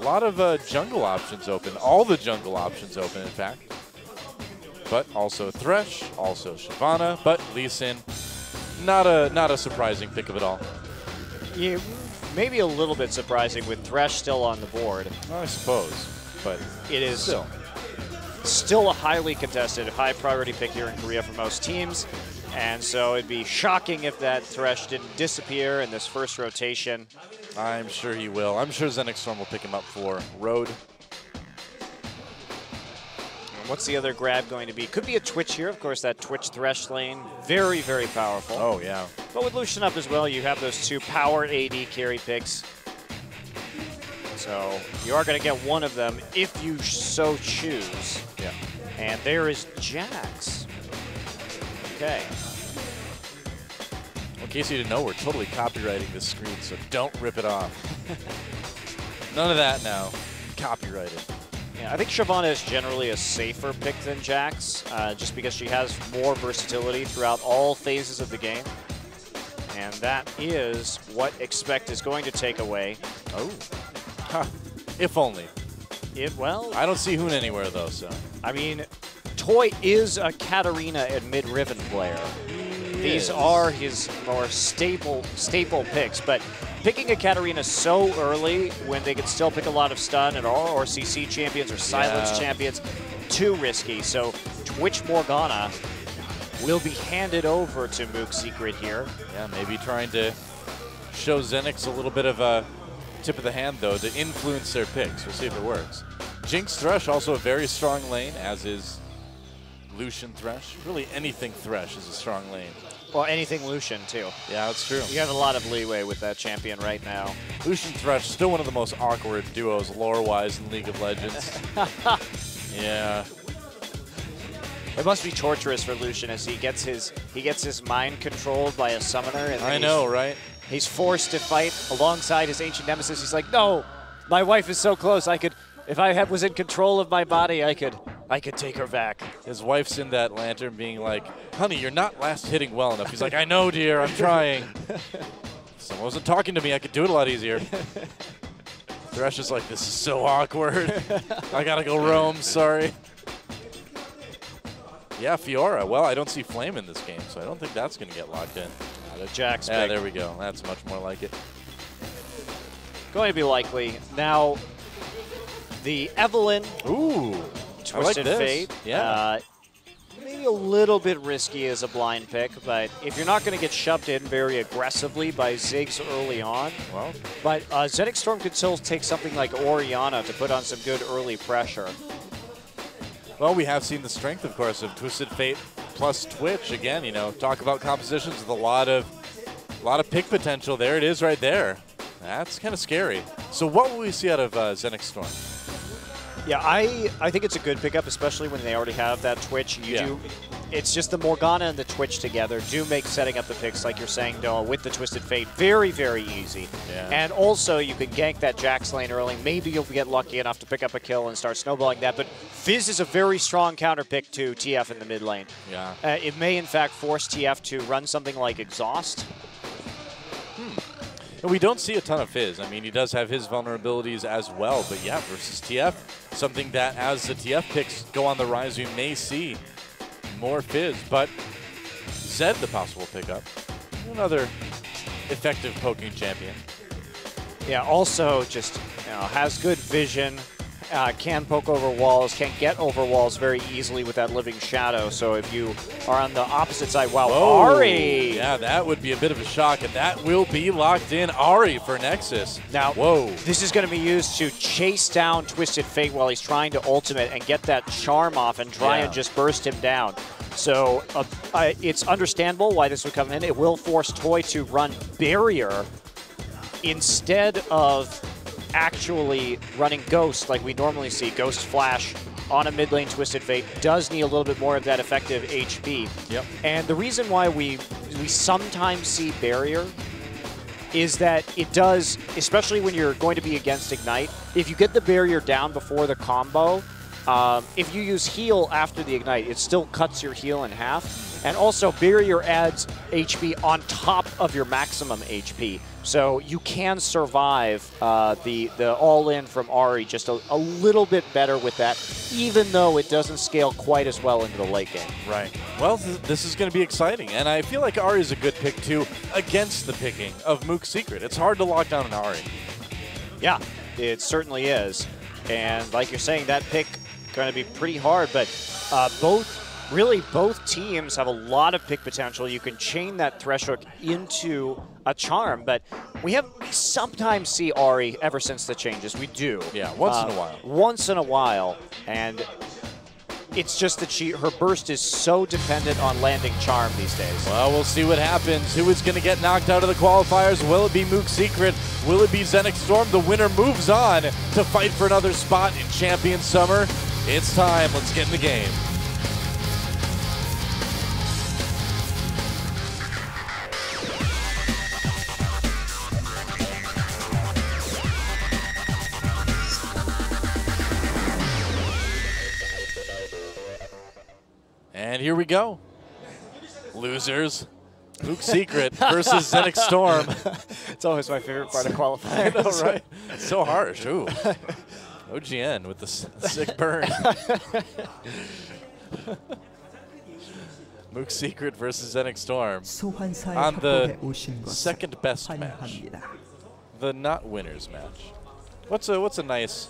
A lot of jungle options open. All the jungle options open, in fact. But also Thresh, also Shyvana, but Lee Sin, not a surprising pick of it all. Yeah, maybe a little bit surprising with Thresh still on the board. I suppose, but it is still a highly contested, high priority pick here in Korea for most teams. And so it'd be shocking if that Thresh didn't disappear in this first rotation. I'm sure he will. I'm sure Xenics Storm will pick him up for Road. What's the other grab going to be? Could be a Twitch here. Of course, that Twitch Thresh lane, very, very powerful. Oh, yeah. But with Lucian up as well, you have those two power AD carry picks. So you are going to get one of them if you so choose. Yeah. And there is Jax. Okay. Well, in case you didn't know, we're totally copywriting this screen, so don't rip it off. None of that now. Copyrighted. Yeah, I think Shyvana is generally a safer pick than Jax, just because she has more versatility throughout all phases of the game. And that is what Expect is going to take away. Oh. Huh. If only. Well, I don't see Hoon anywhere, though, so. I mean, Toy is a Katarina and mid-Riven player. These are his more staple picks, but picking a Katarina so early when they can still pick a lot of stun and or CC champions or silence champions, too risky. So Twitch Morgana will be handed over to Mook Secret here. Yeah, maybe trying to show Xenics a little bit of a tip of the hand, though, to influence their picks. We'll see if it works. Jinx Thresh, also a very strong lane, as is Lucian Thresh. Really anything Thresh is a strong lane. Well, anything Lucian, too. Yeah, that's true. You have a lot of leeway with that champion right now. Lucian Thresh, still one of the most awkward duos lore-wise in League of Legends. Yeah. It must be torturous for Lucian as he gets his mind controlled by a summoner. And I know, right? He's forced to fight alongside his ancient nemesis. He's like, no, my wife is so close. If I was in control of my body, I could take her back. His wife's in that lantern being like, honey, you're not last hitting well enough. He's like, I know, dear, I'm trying. If someone wasn't talking to me, I could do it a lot easier. Thresh is like, this is so awkward. I gotta go roam, sorry. Yeah, Fiora. Well, I don't see Flame in this game, so I don't think that's gonna get locked in. Jax yeah, pick. there we go. That's much more like it. Going to be likely. Now, the Evelynn. Ooh. Twisted I like this. Fate. Yeah. Maybe a little bit risky as a blind pick, but if you're not going to get shoved in very aggressively by Ziggs early on, well, but Xenics Storm could still take something like Orianna to put on some good early pressure. Well, we have seen the strength, of course, of Twisted Fate plus Twitch. Again, you know, talk about compositions with a lot of pick potential. There it is right there. That's kind of scary. So what will we see out of Xenics Storm? Yeah, I think it's a good pickup, especially when they already have that Twitch. It's just the Morgana and the Twitch together do make setting up the picks, like you're saying, Noah, with the Twisted Fate very, very easy. Yeah. And also, you can gank that Jax lane early. Maybe you'll get lucky enough to pick up a kill and start snowballing that. But Fizz is a very strong counter pick to TF in the mid lane. Yeah. It may, in fact, force TF to run something like Exhaust. We don't see a ton of Fizz. I mean, he does have his vulnerabilities as well. But yeah, versus TF, something that as the TF picks go on the rise, we may see more Fizz. But Zed, the possible pickup. Another effective poking champion. Yeah, also just has good vision. Can poke over walls, can get over walls very easily with that Living Shadow. So if you are on the opposite side, wow, whoa. Ari! Yeah, that would be a bit of a shock, and that will be locked in. Ari for Nexus. Now, whoa. This is going to be used to chase down Twisted Fate while he's trying to ultimate and get that charm off and try and just burst him down. So it's understandable why this would come in. It will force Toy to run Barrier instead of actually running Ghost like we normally see. Ghost Flash on a mid lane Twisted Fate does need a little bit more of that effective HP. Yep. And the reason why we sometimes see Barrier is that it does, especially when you're going to be against Ignite, if you get the Barrier down before the combo, if you use heal after the ignite, it still cuts your heal in half. And also, barrier adds HP on top of your maximum HP. So you can survive the all-in from Ahri just a little bit better with that, even though it doesn't scale quite as well into the late game. Right. Well, this is going to be exciting. And I feel like Ahri is a good pick, too, against the picking of Mook's Secret. It's hard to lock down an Ahri. Yeah, it certainly is. And like you're saying, that pick going to be pretty hard. But both teams have a lot of pick potential. You can chain that Threshook into a charm, but we sometimes see Ahri ever since the changes. We do. Yeah, once in a while. Once in a while, and it's just that her burst is so dependent on landing charm these days. Well, we'll see what happens. Who is going to get knocked out of the qualifiers? Will it be Mook's Secret? Will it be Xenics Storm? The winner moves on to fight for another spot in Champion Summer. It's time. Let's get in the game. And here we go. Losers. Mook's Secret versus Xenics Storm. It's always my favorite part of qualifying. I know, right? It's so harsh. Ooh. OGN with the sick burn. Mook's Secret versus Xenics Storm on the second best match. The not winners match. What's a nice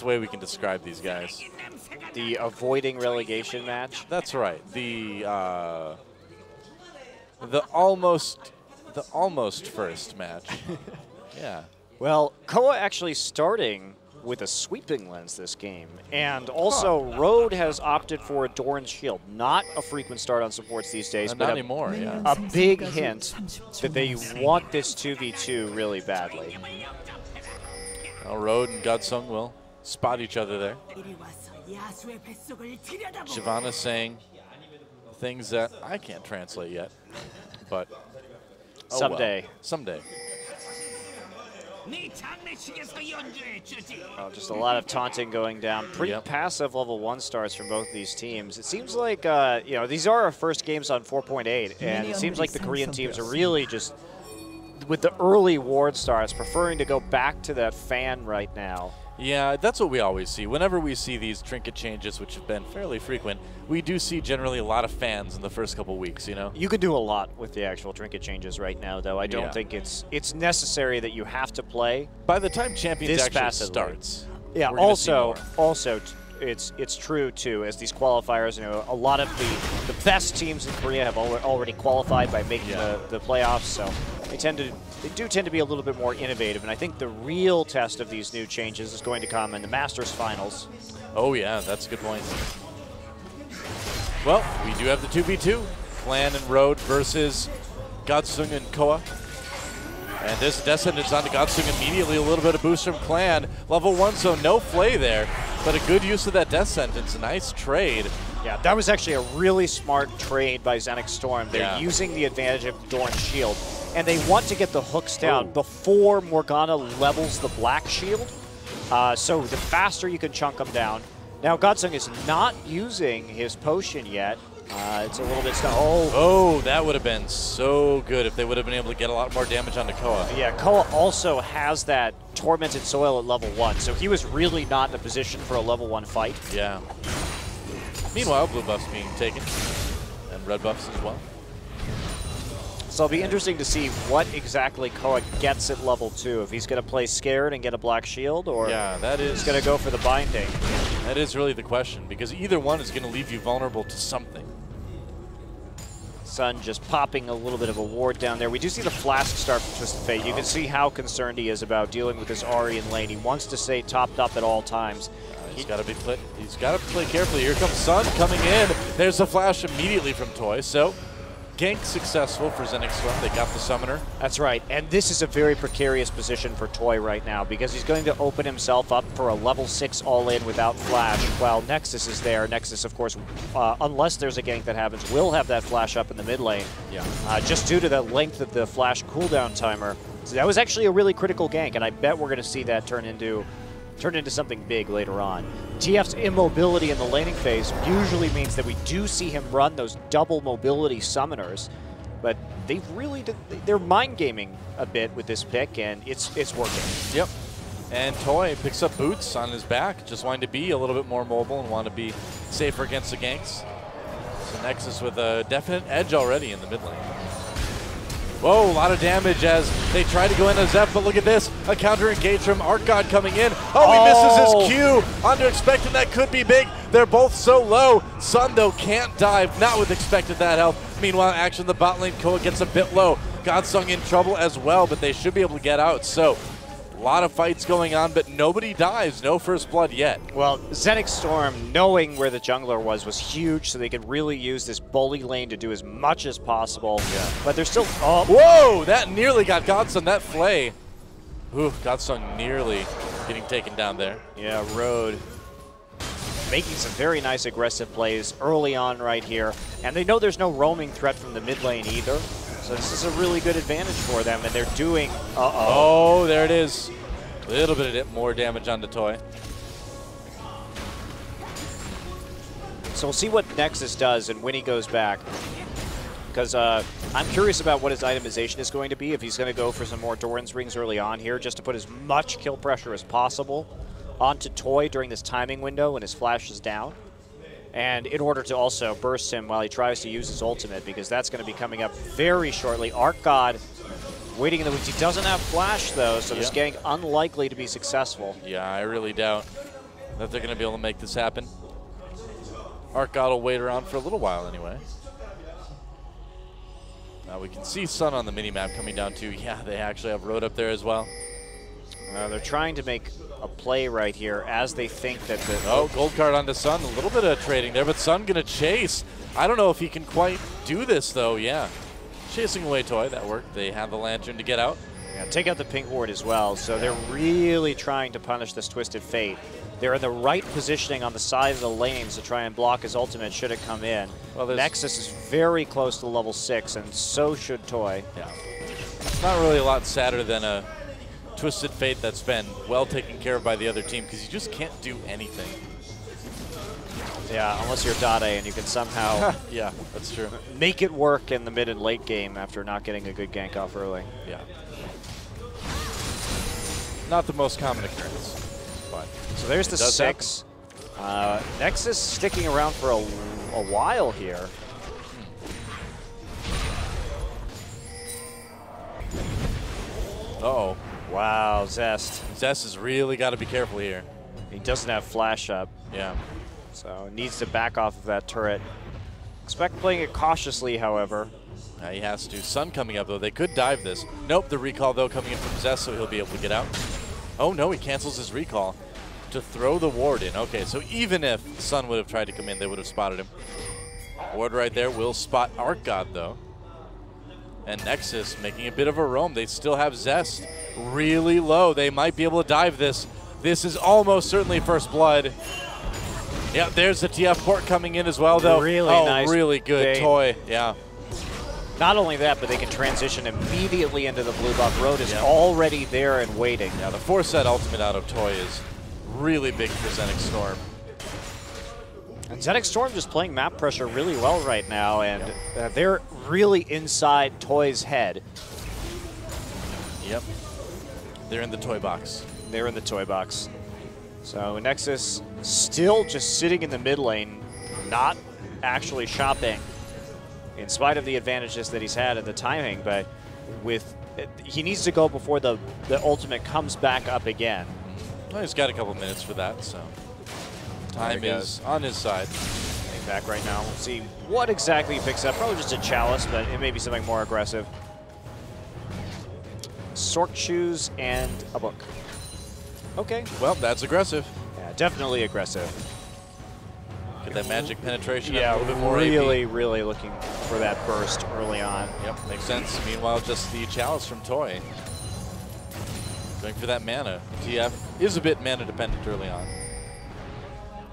way we can describe these guys? The avoiding relegation match. That's right. The almost first match. Yeah. Well, Koa actually starting with a sweeping lens this game, and also Road has opted for a Doran's Shield. Not a frequent start on supports these days, but not anymore. Yeah. A big hint that they want this 2v2 really badly. Well, Road and Godsung will spot each other there. Shyvana saying things that I can't translate yet, but someday. Well. Someday. Oh, just a lot of taunting going down. Pretty passive level 1 starts from both these teams. It seems like these are our first games on 4.8, and it seems like the Korean teams are really just, with the early ward starts, preferring to go back to that fan right now. Yeah, that's what we always see. Whenever we see these trinket changes, which have been fairly frequent, we do see generally a lot of fans in the first couple weeks, you know? You could do a lot with the actual trinket changes right now, though. I don't think it's necessary that you have to play. By the time Champions actually starts. Yeah, also it's true, too, as these qualifiers, a lot of the best teams in Korea have already qualified by making the playoffs, so they do tend to be a little bit more innovative, and I think the real test of these new changes is going to come in the Masters Finals. Oh yeah, that's a good point. Well, we do have the 2v2. Clan and Road versus Godsung and Koa. And this Descendants onto Godsung immediately. A little bit of boost from Clan. Level 1, so no flay there, but a good use of that Death Sentence. Nice trade. Yeah, that was actually a really smart trade by Xenics Storm. They're using the advantage of Doran's Shield, and they want to get the hooks down before Morgana levels the black shield. So the faster you can chunk them down. Now, Godsung is not using his potion yet. It's a little bit slow. Oh, that would have been so good if they would have been able to get a lot more damage onto Koa. Yeah, Koa also has that Tormented Soil at level 1, so he was really not in a position for a level 1 fight. Yeah. Meanwhile, blue buffs being taken, and red buffs as well. So it'll be interesting to see what exactly Koa gets at level 2. If he's going to play scared and get a black shield, or he's going to go for the binding. That is really the question, because either one is going to leave you vulnerable to something. Sun just popping a little bit of a ward down there. We do see the flask start from Twisted Fate. You can see how concerned he is about dealing with this Ahri in lane. He wants to stay topped up at all times. He's got to play carefully. Here comes Sun coming in. There's a flash immediately from Toy. So gank successful for Xenics Storm. They got the summoner. That's right. And this is a very precarious position for Toy right now, because he's going to open himself up for a level 6 all-in without flash while Nexus is there. Nexus, of course, unless there's a gank that happens, will have that flash up in the mid lane. Yeah. Just due to the length of the flash cooldown timer. So that was actually a really critical gank, and I bet we're going to see that turn into turn into something big later on. TF's immobility in the laning phase usually means that we do see him run those double mobility summoners, but they're mind gaming a bit with this pick, and it's working. Yep. And Toy picks up boots on his back, just wanting to be a little bit more mobile and want to be safer against the ganks. So Nexus with a definite edge already in the mid lane. Whoa, a lot of damage as they try to go into Zeph, but look at this. A counter engage from ArcGod coming in. Oh, he misses his Q. Under expected, that could be big. They're both so low. Sun, though, can't dive, not with expected that health. Meanwhile, action the bot lane, Koa gets a bit low. Godsung in trouble as well, but they should be able to get out. So, a lot of fights going on, but nobody dies. No first blood yet. Well, Xenics Storm, knowing where the jungler was huge, so they could really use this bully lane to do as much as possible. Yeah. But they're still... Oh. Whoa! That nearly got Godsung, that flay. Ooh, Godsung nearly getting taken down there. Yeah, Road making some very nice aggressive plays early on right here. And they know there's no roaming threat from the mid lane either. So this is a really good advantage for them, and they're doing... Oh, there it is. A little bit of more damage on the Toy. So we'll see what Nexus does and when he goes back. Because I'm curious about what his itemization is going to be, if he's going to go for some more Doran's Rings early on here, just to put as much kill pressure as possible onto Toy during this timing window when his flash is down. And in order to also burst him while he tries to use his ultimate, because that's going to be coming up very shortly. ArcGod waiting in the wings. He doesn't have flash, though, so this gang unlikely to be successful. Yeah, I really doubt that they're going to be able to make this happen. ArcGod will wait around for a little while anyway. Now we can see Sun on the minimap coming down too. Yeah, they actually have Road up there as well. They're trying to make a play right here as they think that the... Oh, gold card onto Sun. A little bit of trading there, but Sun going to chase. I don't know if he can quite do this, though. Yeah. Chasing away Toy. That worked. They have the Lantern to get out. Yeah, take out the pink ward as well. So they're really trying to punish this Twisted Fate. They're in the right positioning on the side of the lanes to try and block his ultimate should it come in. Well, Nexus is very close to level 6, and so should Toy. Yeah. It's not really a lot sadder than a Twisted Fate that's been well taken care of by the other team, because you just can't do anything. Yeah, unless you're Dade and you can somehow yeah, that's true. Make it work in the mid and late game after not getting a good gank off early. Yeah. Not the most common occurrence. But so there's the 6. Nexus sticking around for a while here. Uh-oh. Wow, Zest. Zest has really got to be careful here. He doesn't have flash up. Yeah. So needs to back off of that turret. Expect playing it cautiously, however. He has to. Sun coming up, though. They could dive this. Nope, the recall, though, coming in from Zest, so he'll be able to get out. Oh, no, he cancels his recall to throw the ward in. Okay, so even if Sun would have tried to come in, they would have spotted him. Ward right there will spot ArcGod, though. And Nexus making a bit of a roam. They still have Zest really low. They might be able to dive this. This is almost certainly first blood. Yeah, there's the TF port coming in as well, though. Really nice. Really good Toy. Yeah. Not only that, but they can transition immediately into the blue buff. Road is already there and waiting. Yeah, the 4-set ultimate out of Toy is really big for Xenics Storm. And Xenics Storm just playing map pressure really well right now, and they're really inside Toy's head. Yep. They're in the toy box. They're in the toy box. So Nexus still just sitting in the mid lane, not actually shopping, in spite of the advantages that he's had in the timing, but he needs to go before the ultimate comes back up again. Well, he's got a couple minutes for that, so time is on his side. Getting back right now. We'll see what exactly he picks up. Probably just a chalice, but it may be something more aggressive. Sork shoes and a book. Okay. Well, that's aggressive. Yeah, definitely aggressive. Get that magic penetration. Yeah, a little bit more really, AP. really looking for that burst early on. Yep, makes sense. Meanwhile, just the chalice from Toy. Going for that mana. TF is a bit mana dependent early on.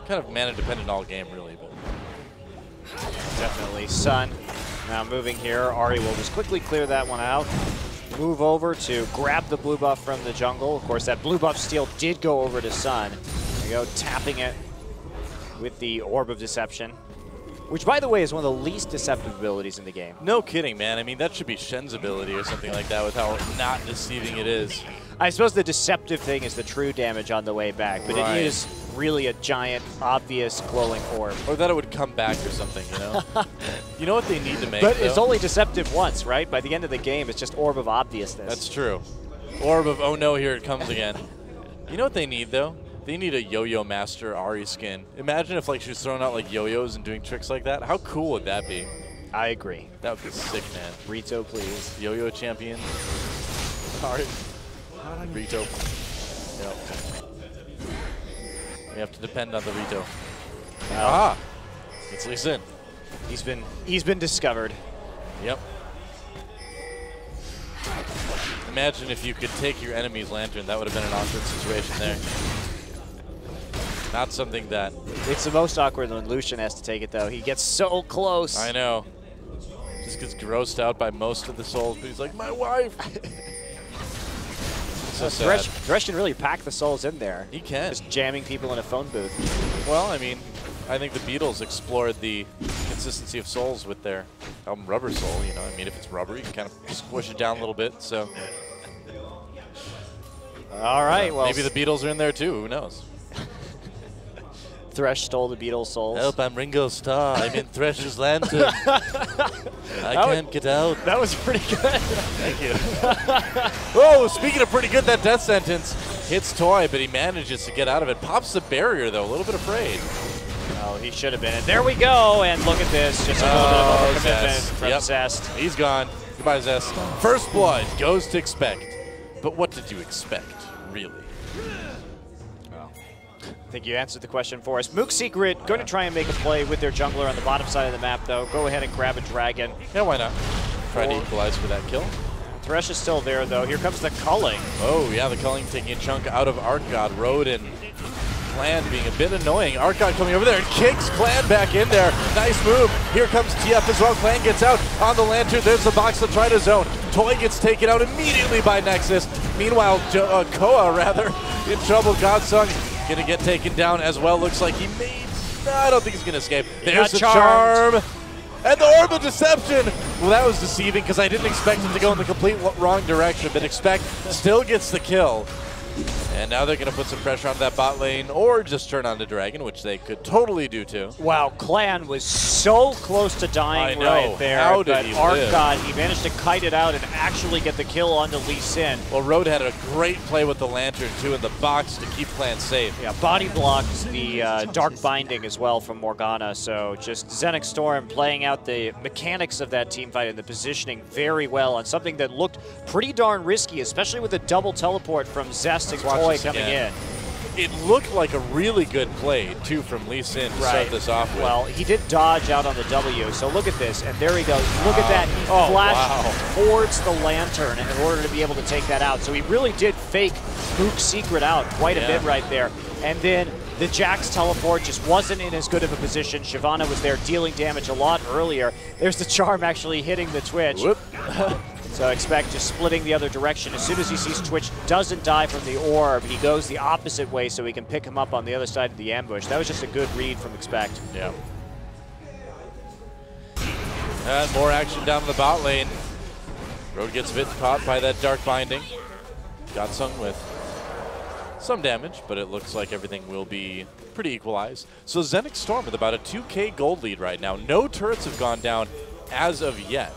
Kind of mana dependent all game, really. But Definitely. Sun now moving here. Ari will just quickly clear that one out. move over to grab the blue buff from the jungle. Of course, that blue buff steal did go over to Sun. There you go, tapping it with the Orb of Deception, which, by the way, is one of the least deceptive abilities in the game. No kidding, man. I mean, that should be Shen's ability or something like that with how not deceiving it is. I suppose the deceptive thing is the true damage on the way back, but Right. it is really a giant, obvious glowing orb. Or that it would come back or something, you know? You know what they need to make, But though? it's only deceptive once, right? By the end of the game, it's just Orb of Obviousness. That's true. Orb of, oh no, here it comes again. You know what they need, though? They need a Yo-Yo Master Ahri skin. Imagine if like she was throwing out like yo-yos and doing tricks like that. How cool would that be? I agree. That would be sick, man. Rito, please. Yo-Yo champion. Ahri. Rito. Yep. We have to depend on the Rito. Ah! It's Lee Sin. He's been discovered. Yep. Imagine if you could take your enemy's lantern. That would have been an awkward situation there. Not something that... It's the most awkward when Lucian has to take it, though. He gets so close. I know. Just gets grossed out by most of the souls, but he's like, my wife! So sad. Thresh can really pack the souls in there. He can. Just jamming people in a phone booth. Well, I mean, I think the Beatles explored the consistency of souls with their album Rubber Soul, you know. I mean, if it's rubber, you can kind of squish it down a little bit, so... All right, well... Maybe the Beatles are in there, too. Who knows? Thresh stole the Beatles' souls. Help, I'm Ringo Starr. I'm in Thresh's lantern. I can't get out. That was pretty good. Thank you. Oh, speaking of pretty good, that death sentence hits Toy, but he manages to get out of it. Pops the barrier, though, a little bit afraid. Oh, he should have been. And there we go. And look at this. Just a little bit of overcommitment Zest. from Yep. Zest. He's gone. Goodbye, Zest. First blood goes to Expect. But what did you expect, really? I think you answered the question for us. Mook Secret going to try and make a play with their jungler on the bottom side of the map, though. Go ahead and grab a dragon. Yeah, why not? Try to equalize for that kill. Thresh is still there, though. Here comes the culling. Oh, yeah, the culling taking a chunk out of ArcGod. Road and Clan being a bit annoying. ArcGod coming over there and kicks Clan back in there. Nice move. Here comes TF as well. Clan gets out on the lantern. There's the box to try to zone. Toy gets taken out immediately by Nexus. Meanwhile, Koa, rather, in trouble. Godsung gonna get taken down as well. Looks like he may... No, I don't think he's gonna escape. There's the charm. And the Orb of Deception. Well, that was deceiving because I didn't expect him to go in the complete wrong direction, but Expect still gets the kill. And now they're going to put some pressure on that bot lane or just turn on the Dragon, which they could totally do too. Wow, Clan was so close to dying right there. How did but he ArcGod, live? he managed to kite it out and actually get the kill onto Lee Sin. Well, Road had a great play with the Lantern too in the box to keep Clan safe. Yeah, body blocked the Dark Binding as well from Morgana. So just Xenics Storm playing out the mechanics of that team fight and the positioning very well on something that looked pretty darn risky, especially with the double teleport from Zest and Toy coming in. It looked like a really good play, too, from Lee Sin to start this off with. Well, he did dodge out on the W, so look at this, and there he goes. Look at that. He flashed towards the lantern in order to be able to take that out. So he really did fake Mook's Secret out quite a bit right there. And then the Jax teleport just wasn't in as good of a position. Shyvana was there dealing damage a lot earlier. There's the charm actually hitting the Twitch. So Expect just splitting the other direction. As soon as he sees Twitch doesn't die from the orb, he goes the opposite way so he can pick him up on the other side of the ambush. That was just a good read from Expect. Yeah. And more action down in the bot lane. Road gets a bit caught by that Dark Binding. Godsung with some damage, but it looks like everything will be pretty equalized. So Xenics Storm with about a 2K gold lead right now. No turrets have gone down as of yet.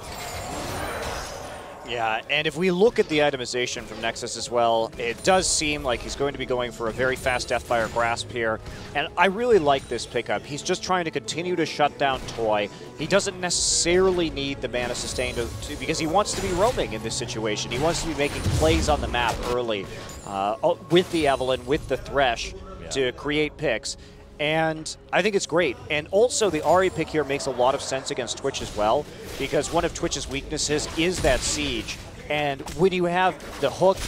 Yeah, and if we look at the itemization from Nexus as well, it does seem like he's going to be going for a very fast Deathfire Grasp here. And I really like this pickup. He's just trying to continue to shut down Toy. He doesn't necessarily need the mana sustain because he wants to be roaming in this situation. He wants to be making plays on the map early with the Evelynn, with the Thresh to create picks. And I think it's great. And also the Ahri pick here makes a lot of sense against Twitch as well, because one of Twitch's weaknesses is that siege. And when you have the hook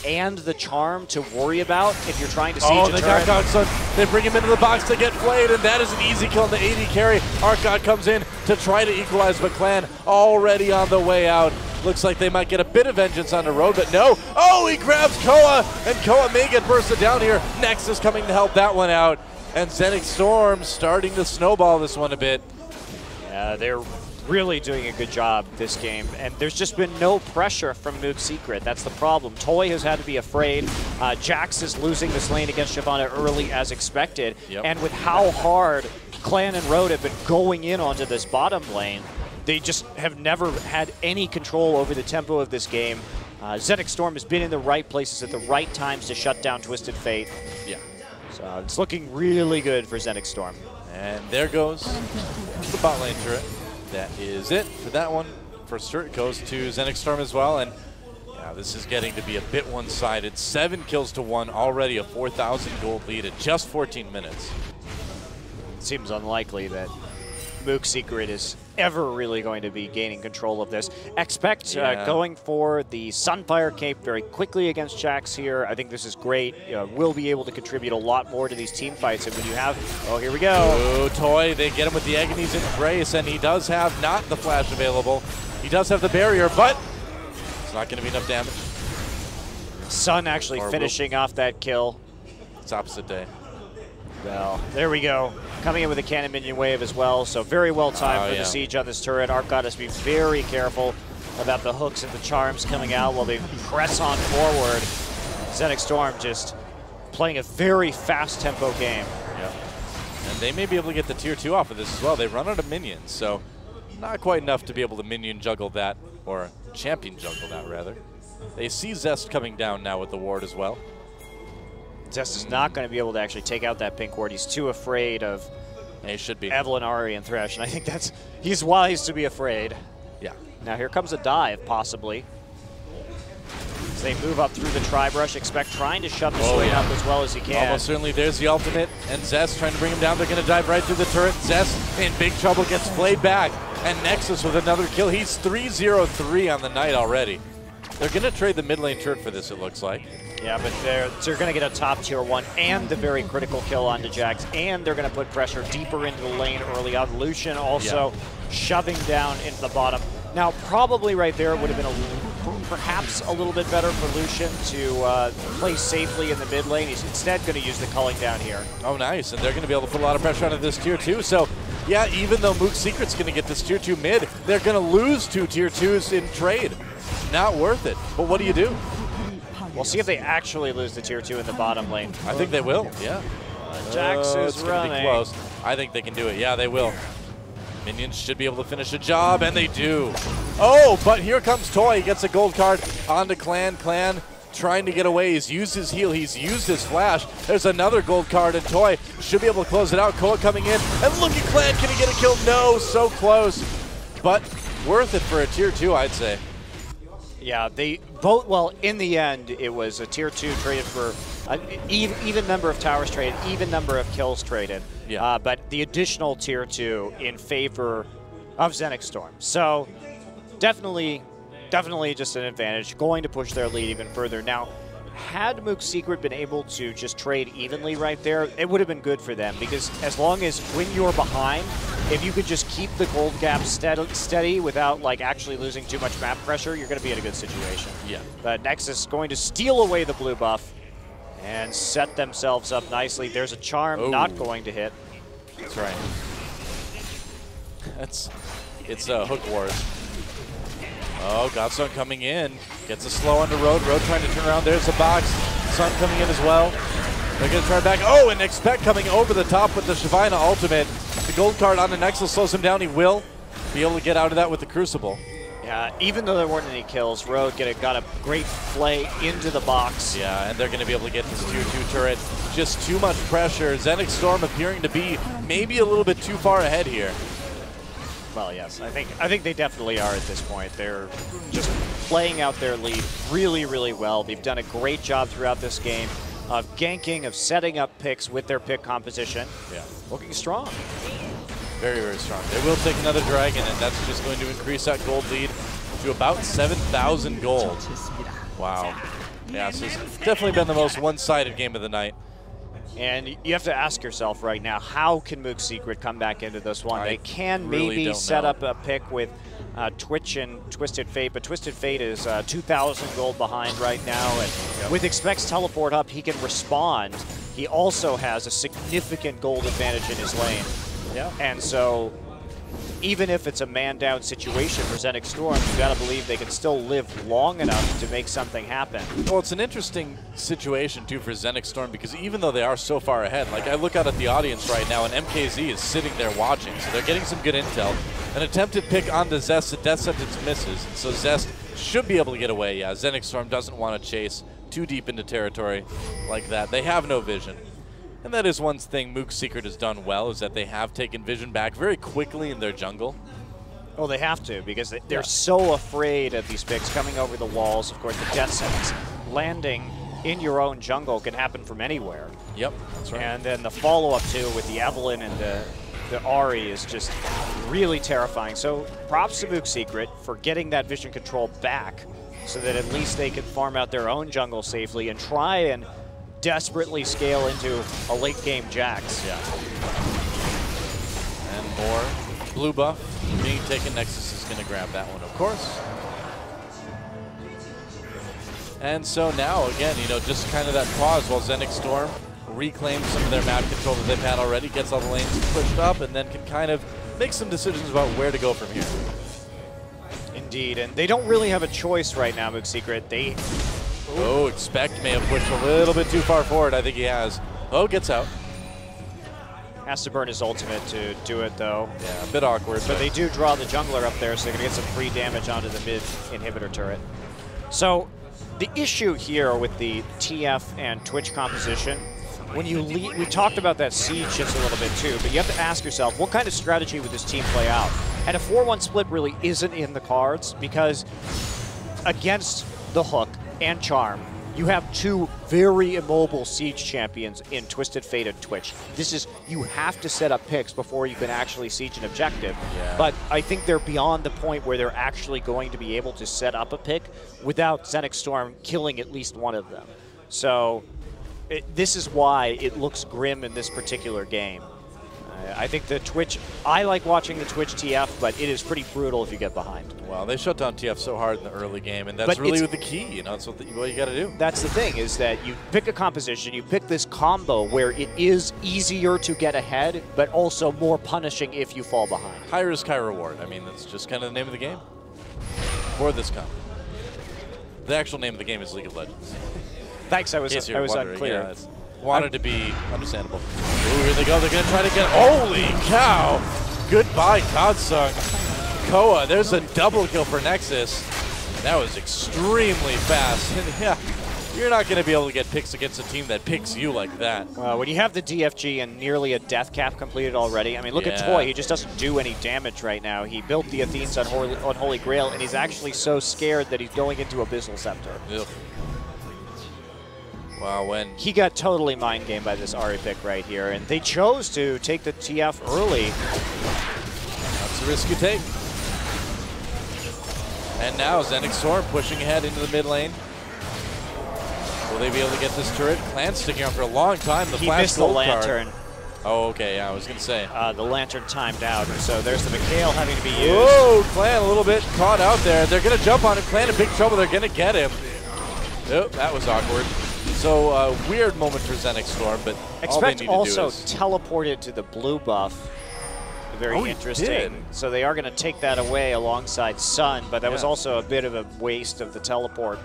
and the charm to worry about if you're trying to siege a they turret. got Godsung. They bring him into the box to get flayed, and that is an easy kill on the AD carry. ArcGod comes in to try to equalize, but Clan already on the way out. Looks like they might get a bit of vengeance on the road, but no. Oh, he grabs Koa, and Koa may get bursted down here. Nexus coming to help that one out. And Xenics Storm starting to snowball this one a bit. Yeah, they're really doing a good job this game, and there's just been no pressure from Mook Secret. That's the problem. Toy has had to be afraid. Jax is losing this lane against Shyvana early as expected, and with how hard Clan and Road have been going in onto this bottom lane, they just have never had any control over the tempo of this game. Xenics Storm has been in the right places at the right times to shut down Twisted Fate. Yeah. So it's looking really good for Xenics Storm. And there goes the bot lane turret. That is it for that one. First turret goes to Xenics Storm as well, and yeah, this is getting to be a bit one-sided. 7 kills to 1, already a 4,000 gold lead at just 14 minutes. It seems unlikely that Mook Secret is ever really going to be gaining control of this. Expect going for the Sunfire Cape very quickly against Jax here. I think this is great. Will be able to contribute a lot more to these team fights. And when you have, oh, here we go. Oh, Toy, they get him with the Agony's Embrace, and he does have not the flash available. He does have the barrier, but it's not going to be enough damage. Sun actually finishing off that kill. It's opposite day. Well, there we go. Coming in with a cannon minion wave as well, so very well timed for the siege on this turret. Arc got us to be very careful about the hooks and the charms coming out while they press on forward. Xenics Storm just playing a very fast tempo game. Yeah. And they may be able to get the tier 2 off of this as well. They run out of minions, so not quite enough to be able to minion juggle that, or champion juggle that rather. They see Zest coming down now with the ward as well. Zest is not going to be able to actually take out that pink ward. He's too afraid of Evelynn, Ahri, and Thresh, and I think he's wise to be afraid. Yeah. Now here comes a dive, possibly. As they move up through the tri-brush, Expect trying to shove this lane up as well as he can. Almost certainly there's the ultimate, and Zest trying to bring him down. They're going to dive right through the turret. Zest in big trouble, gets flayed back, and Nexus with another kill. He's 3-0-3 on the night already. They're going to trade the mid lane turret for this, it looks like. Yeah, but they're going to get a top tier 1 and the very critical kill onto Jax, and they're going to put pressure deeper into the lane early on. Lucian also shoving down into the bottom. Now, probably right there would have been perhaps a little bit better for Lucian to play safely in the mid lane. He's instead going to use the culling down here. Oh, nice, and they're going to be able to put a lot of pressure onto this tier 2. So, yeah, even though Mook Secret's going to get this tier 2 mid, they're going to lose 2 tier 2s in trade. Not worth it, but what do you do? We'll see if they actually lose the tier 2 in the bottom lane. I think they will, yeah. Jax is running. Be close. I think they can do it. Yeah, they will. Minions should be able to finish the job, and they do. Oh, but here comes Toy. He gets a gold card onto Clan. Clan trying to get away. He's used his heal. He's used his flash. There's another gold card, and Toy should be able to close it out. Koa coming in, and look at Clan. Can he get a kill? No, so close. But worth it for a tier 2, I'd say. Yeah, they both, well, in the end, it was a tier 2 traded for an even number of towers traded, even number of kills traded. Yeah. But the additional tier 2 in favor of Xenics Storm. So definitely just an advantage, going to push their lead even further. Now, had Mook Secret been able to just trade evenly right there, it would have been good for them, because as long as when you're behind, if you could just keep the gold gap steady without like actually losing too much map pressure, you're going to be in a good situation. Yeah. But Nexus going to steal away the blue buff and set themselves up nicely. There's a charm not going to hit. That's right. It's Hook Wars. Oh, Godson coming in. Gets a slow on the Road. Road trying to turn around. There's the box. Sun coming in as well. They're going to try back. Oh, and Expect coming over the top with the Shyvana ultimate. The gold card on the Nexus slows him down. He will be able to get out of that with the Crucible. Yeah, even though there weren't any kills, Road got a great play into the box. Yeah, and they're going to be able to get this tier 2 turret. Just too much pressure. Xenics Storm appearing to be maybe a little bit too far ahead here. Well, yes, I think they definitely are at this point. They're just playing out their lead really, really well. They've done a great job throughout this game of ganking, of setting up picks with their pick composition. Yeah. Looking strong. Very, very strong. They will take another dragon, and that's just going to increase that gold lead to about 7,000 gold. Wow. Yeah, so it's definitely been the most one-sided game of the night. And you have to ask yourself right now, how can Mook Secret come back into this one? They can really maybe set up a pick with Twitch and Twisted Fate, but Twisted Fate is 2,000 gold behind right now, and with Expect's teleport up, he can respond. He also has a significant gold advantage in his lane. Yeah. And so, even if it's a man-down situation for Xenics Storm, you gotta believe they can still live long enough to make something happen. Well, it's an interesting situation, too, for Xenics Storm, because even though they are so far ahead, like I look out at the audience right now, and MKZ is sitting there watching, so they're getting some good intel. An attempted pick onto Zest, the death sentence misses, and so Zest should be able to get away. Yeah, Xenics Storm doesn't want to chase too deep into territory like that. They have no vision. And that is one thing Mook Secret has done well, is that they have taken vision back very quickly in their jungle. Well, they have to, because they're so afraid of these picks coming over the walls. Of course, the death sentence landing in your own jungle can happen from anywhere. Yep, that's right. And then the follow-up, too, with the Evelyn and the Ahri is just really terrifying. So props to Mook Secret for getting that vision control back so that at least they can farm out their own jungle safely and try and desperately scale into a late-game Jax. Yeah. And more blue buff being taken. Nexus is going to grab that one, of course. And so now, again, you know, just kind of that pause while Xenics Storm reclaims some of their map control that they've had already, gets all the lanes pushed up, and then can kind of make some decisions about where to go from here. Indeed, and they don't really have a choice right now, Mook Secret. Oh, Expect may have pushed a little bit too far forward. I think he has. Oh, gets out. Has to burn his ultimate to do it, though. Yeah, a bit awkward. But they do draw the jungler up there, so they're going to get some free damage onto the mid inhibitor turret. So the issue here with the TF and Twitch composition, when you lead, we talked about that siege just a little bit too, but you have to ask yourself, what kind of strategy would this team play out? And a 4-1 split really isn't in the cards, because against the Hook and Charm, you have two very immobile siege champions in Twisted Fate and Twitch. This is, you have to set up picks before you can actually siege an objective. Yeah. But I think they're beyond the point where they're actually going to be able to set up a pick without Xenics Storm killing at least one of them. So this is why it looks grim in this particular game. I think the Twitch, I like watching the Twitch TF, but it is pretty brutal if you get behind. Well, they shut down TF so hard in the early game, and that's really the key. You know, that's what you got to do. That's the thing, is that you pick a composition, you pick this combo where it is easier to get ahead, but also more punishing if you fall behind. High risk, high reward. I mean, that's just kind of the name of the game for this comp. The actual name of the game is League of Legends. Thanks, I was unclear. Yeah, wanted to be understandable. Ooh, here they go. They're going to try to get... Holy cow! Goodbye, Godsung. Koa, there's a double kill for Nexus. That was extremely fast. And yeah, you're not going to be able to get picks against a team that picks you like that. When you have the DFG and nearly a death cap completed already, I mean, look at Toy. He just doesn't do any damage right now. He built the Athenes on Holy Grail, and he's actually so scared that he's going into Abyssal Scepter. Ugh. Wow, when he got totally mind gamed by this Ahri pick right here, and they chose to take the TF early. That's the risk you take. And now Xenics Storm pushing ahead into the mid lane. Will they be able to get this turret? Clan sticking around for a long time. He missed the lantern. Oh, okay, yeah, I was going to say. The lantern timed out, so there's the McHale having to be used. Whoa, Clan a little bit caught out there. They're going to jump on him. Clan in big trouble. They're going to get him. Oh, that was awkward. So weird moment for Xenics Storm, but Expect also teleported to the blue buff. Very interesting. So they are going to take that away alongside Sun, but that was also a bit of a waste of the teleport.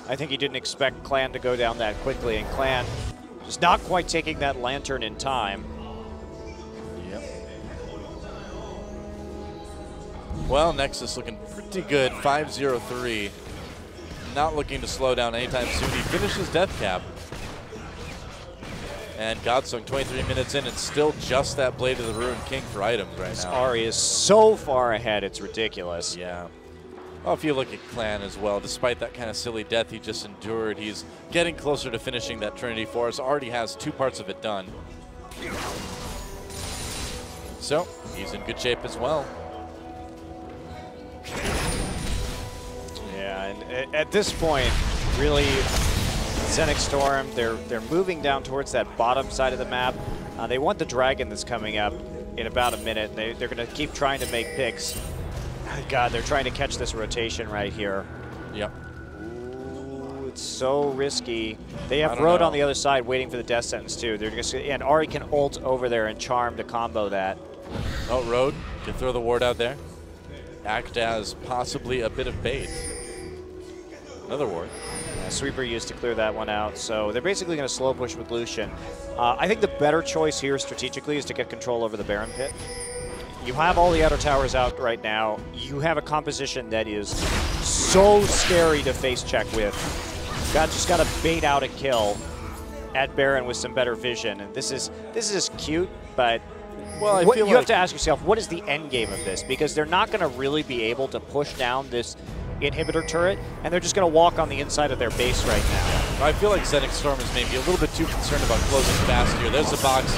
I think he didn't expect Clan to go down that quickly, and Clan just not quite taking that lantern in time. Yep. Well, Nexus looking pretty good, 5-0-3. Not looking to slow down anytime soon. He finishes death cap. And Godsung 23 minutes in, and still just that Blade of the Ruined King for items right now. Ahri is so far ahead, it's ridiculous. Yeah. Well, if you look at Clan as well, despite that kind of silly death he just endured, he's getting closer to finishing that Trinity Force. Already has 2 parts of it done. So, he's in good shape as well. Yeah, and at this point, really, Xenics Storm, they're moving down towards that bottom side of the map. They want the dragon that's coming up in about a minute. They're going to keep trying to make picks. God, they're trying to catch this rotation right here. Yep. Ooh, it's so risky. They have Road on the other side waiting for the death sentence too. They're just, and Ari can ult over there and Charm to combo that. Oh, Road can throw the ward out there. Act as possibly a bit of bait. Another ward. Sweeper used to clear that one out, so they're basically going to slow push with Lucian. I think the better choice here strategically is to get control over the Baron pit. You have all the outer towers out right now. You have a composition that is so scary to face check with. Just got to bait out a kill at Baron with some better vision, and this is cute, but well, you have to ask yourself, what is the end game of this? Because they're not going to really be able to push down this inhibitor turret, and they're just going to walk on the inside of their base right now. I feel like Xenics Storm is maybe a little bit too concerned about closing fast here. There's the box,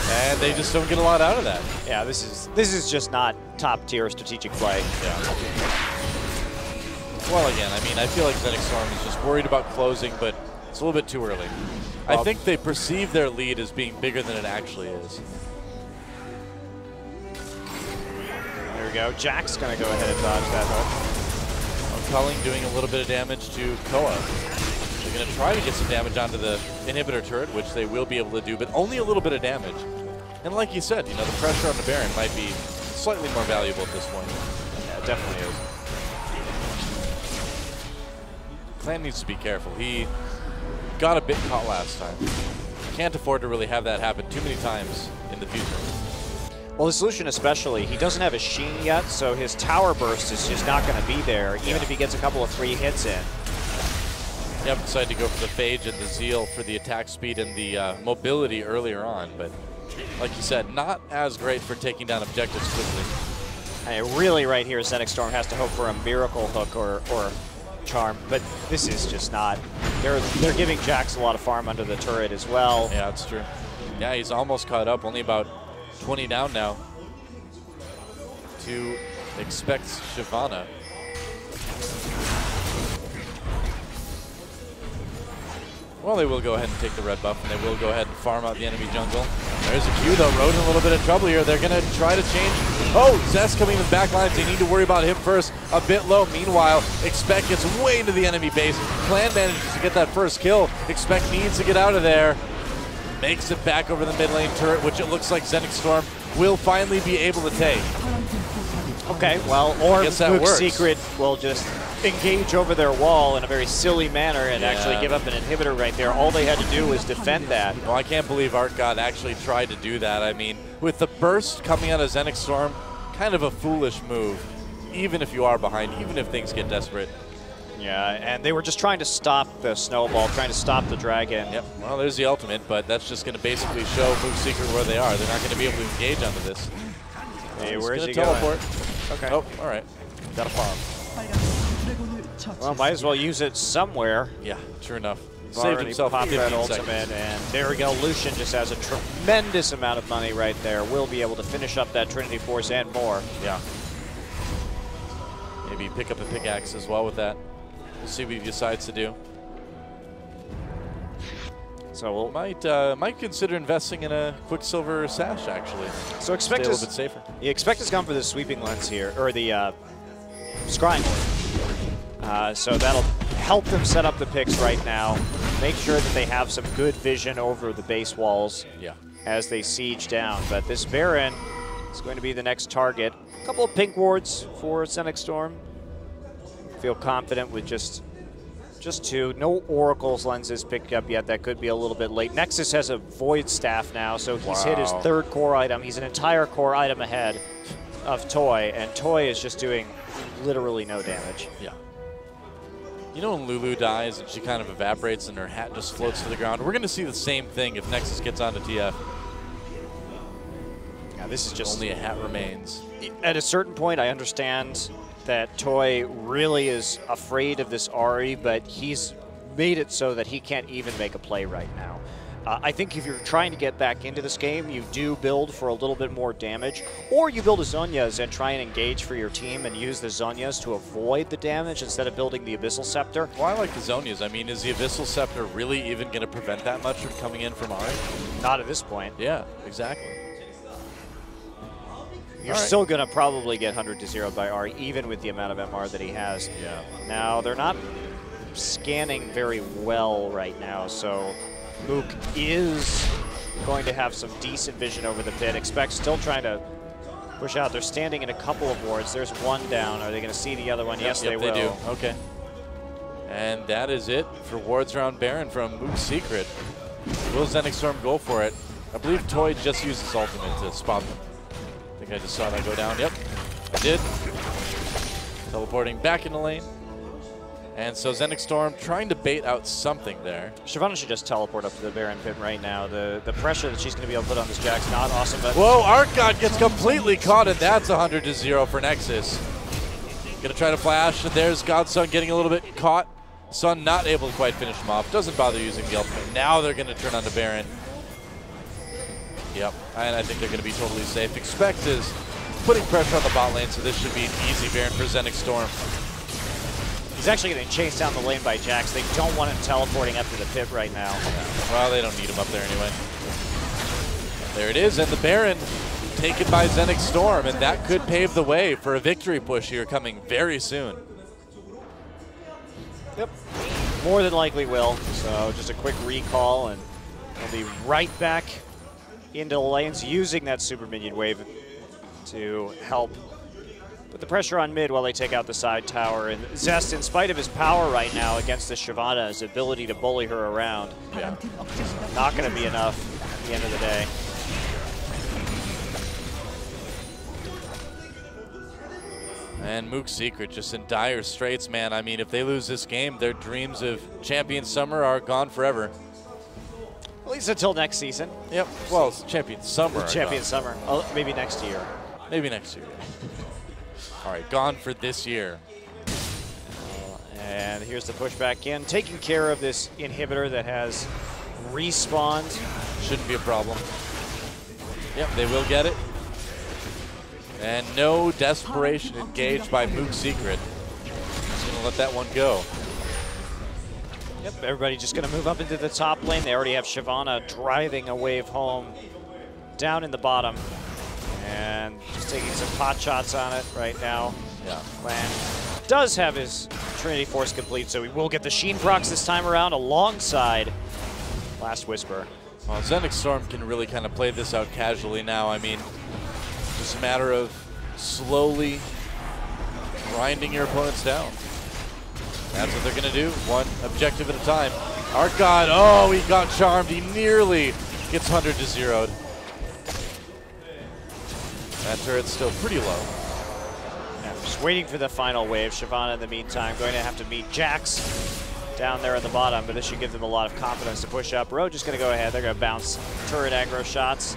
and they just don't get a lot out of that. Yeah, this is just not top tier strategic play. Yeah. Well, again, I mean, I feel like Xenics Storm is just worried about closing, but it's a little bit too early. Well, I think they perceive their lead as being bigger than it actually is. There we go. Jack's going to go ahead and dodge that hook. Culling doing a little bit of damage to Koa. They're going to try to get some damage onto the inhibitor turret, which they will be able to do, but only a little bit of damage. And like you said, you know, the pressure on the Baron might be slightly more valuable at this point. Yeah, it definitely is. Clan needs to be careful. He got a bit caught last time. Can't afford to really have that happen too many times in the future. Well, his Lucian especially, he doesn't have a Sheen yet, so his tower burst is just not going to be there, even if he gets a couple of free hits in. Yep, decided to go for the Phage and the Zeal for the attack speed and the mobility earlier on, but like you said, not as great for taking down objectives quickly. Really right here, Xenics Storm has to hope for a miracle hook or charm, but this is just not. They're giving Jax a lot of farm under the turret as well. Yeah, that's true. Yeah, he's almost caught up, only about 20 down now to expect Shyvana. Well, they will go ahead and take the red buff, and they will go ahead and farm out the enemy jungle. There's a Q, though. Road in a little bit of trouble here. They're going to try to change. Oh, Zest coming in the back lines. They need to worry about him first. A bit low. Meanwhile, Expect gets way into the enemy base. Clan manages to get that first kill. Expect needs to get out of there. Makes it back over the mid lane turret, which it looks like Xenics Storm will finally be able to take. Okay, well, or Mook's Secret will just engage over their wall in a very silly manner and actually give up an inhibitor right there. All they had to do was defend that. Well, I can't believe ArtGod actually tried to do that. I mean, with the burst coming out of Xenics Storm, kind of a foolish move, even if you are behind, even if things get desperate. Yeah, and they were just trying to stop the snowball, trying to stop the dragon. Yep, well, there's the ultimate, but that's just going to basically show Mook's Secret where they are. They're not going to be able to engage onto this. Hey, where's he teleport. Going? Okay. Oh, all right. Got a farm. Well, might as well use it somewhere. Yeah, true enough. Saved himself 15 that ultimate, seconds. And there we go. Lucian just has a tremendous amount of money right there. Will be able to finish up that Trinity Force and more. Yeah. Maybe pick up a pickaxe as well with that. We'll see what he decides to do. So we'll might consider investing in a Quicksilver Sash, actually. So Expect a little bit safer. Yeah, Expect has gone for the sweeping lens here, or the scrying lens. So that'll help them set up the picks right now. Make sure that they have some good vision over the base walls as they siege down. But this Baron is going to be the next target. A couple of pink wards for Xenics Storm. Feel confident with just two. No Oracle's lenses picked up yet. That could be a little bit late. Nexus has a Void Staff now, so he's hit his third core item. He's an entire core item ahead of Toy, and Toy is just doing literally no damage. Yeah. You know when Lulu dies and she kind of evaporates and her hat just floats to the ground? We're going to see the same thing if Nexus gets onto TF. Yeah, this is just... Only a hat remains. At a certain point, I understand that Toy really is afraid of this Ahri, but he's made it so that he can't even make a play right now. I think if you're trying to get back into this game, you do build for a little bit more damage, or you build a Zhonya's and try and engage for your team and use the Zhonya's to avoid the damage instead of building the Abyssal Scepter. Well, I like the Zhonya's. I mean, is the Abyssal Scepter really even going to prevent that much from coming in from Ari? Not at this point. Yeah, exactly. You're still going to probably get 100 to 0 by Ari, even with the amount of MR that he has. Yeah. Now, they're not scanning very well right now, so Mook is going to have some decent vision over the pit. Expect still trying to push out. They're standing in a couple of wards. There's one down. Are they going to see the other one? Yes, they will. They do. Okay. And that is it for wards around Baron from Mook's Secret. Will Xenics Storm go for it? I believe Toy just used his ultimate to spot them. I think I just saw that go down. Yep, I did. Teleporting back in the lane. And so Xenics Storm trying to bait out something there. Shyvana should just teleport up to the Baron pit right now. The pressure that she's going to be able to put on this Jack's not awesome. But whoa, Arcgod gets completely caught, and that's 100 to 0 for Nexus. Gonna try to flash, and there's Godson getting a little bit caught. Sun not able to quite finish him off. Doesn't bother using the ultimate. Now they're going to turn on to Baron. Yep, and I think they're going to be totally safe. Expect is putting pressure on the bot lane, so this should be an easy Baron for Xenics Storm. He's actually getting chased down the lane by Jax. They don't want him teleporting up to the pit right now. Yeah. Well, they don't need him up there anyway. There it is, and the Baron taken by Xenics Storm, and that could pave the way for a victory push here coming very soon. Yep, more than likely will. So just a quick recall, and they'll be right back into the lanes using that super minion wave to help put the pressure on mid while they take out the side tower. And Zest, in spite of his power right now against the Shyvana, his ability to bully her around, not going to be enough at the end of the day. And Mook's Secret just in dire straits, man. I mean, if they lose this game, their dreams of Champion Summer are gone forever. At least until next season. Yep. Well, it's Champion Summer. Champion Summer. Oh, maybe next year. Maybe next year. All right, gone for this year. And here's the push back in. Taking care of this inhibitor that has respawned. Shouldn't be a problem. Yep, they will get it. And no desperation engaged by Mook's Secret. Just gonna let that one go. Yep, everybody just gonna move up into the top lane. They already have Shyvana driving a wave home down in the bottom. And just taking some pot shots on it right now. Yeah. Clan does have his Trinity Force complete, so we will get the Sheen procs this time around alongside Last Whisper. Well, Xenics Storm can really kind of play this out casually now. I mean, just a matter of slowly grinding your opponents down. That's what they're going to do, one objective at a time. Arcgod, oh, he got charmed. He nearly gets 100 to 0'd. That turret's still pretty low. Yeah, just waiting for the final wave. Shyvana, in the meantime, going to have to meet Jax down there at the bottom, but this should give them a lot of confidence to push up. Ro just going to go ahead. They're going to bounce turret aggro shots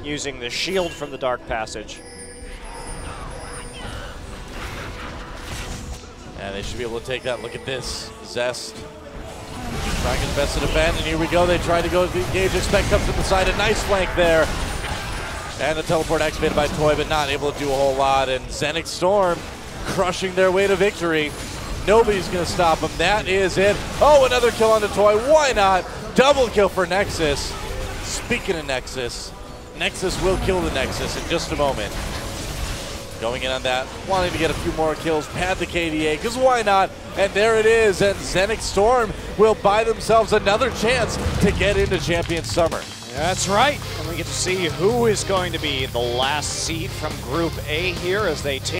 using the shield from the Dark Passage. And they should be able to take that. Look at this. Zest trying his best to defend, and here we go. They try to go engage. Expect comes to the side. A nice flank there. And the teleport activated by Toy, but not able to do a whole lot. And Xenics Storm crushing their way to victory. Nobody's going to stop them. That is it. Oh, another kill on the Toy. Why not? Double kill for Nexus. Speaking of Nexus, Nexus will kill the Nexus in just a moment. Going in on that, wanting to get a few more kills, pad the KDA, because why not? And there it is, and Xenics Storm will buy themselves another chance to get into Champion Summer. That's right, and we get to see who is going to be the last seed from Group A here as they take